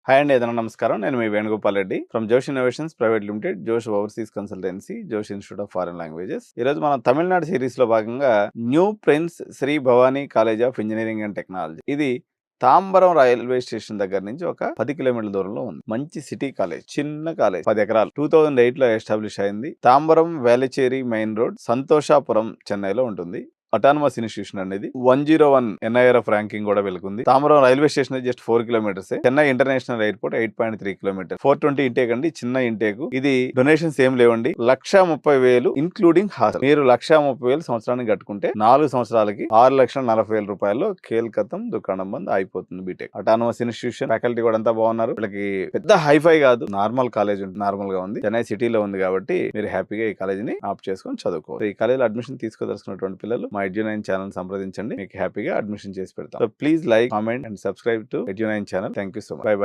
Hi అండి, ఏదైనా నమస్కారం. నేను మీ Venugopal Reddy from Josh innovations private limited, Josh overseas consultancy, Josh institute of foreign languages. ఈ రోజు మనం తమిళనాడు సిరీస్ లో భాగంగా new prince Shri Bhavani college of engineering and technology. ఇది తాంబరం రైల్వే స్టేషన్ దగ్గర నుంచి ఒక 10 కిలోమీటర్ల దూరంలో ఉంది. మంచి సిటీ కాలేజ్, చిన్న కాలేజ్, 10 ఎకరాలు. 2008 లో ఎస్టాబ్లిష్ అయింది. తాంబరం వేలచేరి మెయిన్ రోడ్, సంతోషాపురం, చెన్నైలో ఉంటుంది. అటానమస్ ఇన్స్టిట్యూషన్ అనేది 101 NIRF ర్యాంకింగ్ కూడా వెలుకుంది. Tambaram railway station just 4 kilometres. Chennai international airport 8.3 kilometre. 420 intake అండి, చిన్న ఇంటేక్. ఇది డొనేషన్స్ ఏం లేవండి. 1,30,000 ఇంక్లూడింగ్ హాస్టల్. మీరు 1,30,000 సంవత్సరానికి కట్టుకుంటే 4 సంవత్సరాలకి 6,40,000 రూపాయల్లో కేల్కతం దుకాణం బంద్ అయిపోతుంది. బీటెక్ అటానమస్ ఇన్స్టిట్యూషన్, ఫ్యాకల్టీ కూడా అంతా బాగున్నారు. వీళ్ళకి పెద్ద హైఫై కాదు, నార్మల్ కాలేజ్ నార్మల్ గా ఉంది. చెన్నై సిటీలో ఉంది కాబట్టి మీరు హ్యాపీగా ఈ కాలేజీని ఆప్ చేసుకొని చదువుకోవచ్చు. ఈ కాలేజీలో అడ్మిషన్ తీసుకోదలుచుకున్నటువంటి పిల్లలు మా ఎడ్యు9 ఛానల్ సంప్రదించండి. మీకు హ్యాపీగా అడ్మిషన్ చేసి పెడతాం. So please like, comment and subscribe to ఎడ్యు9 channel. Thank you so much. Bye by.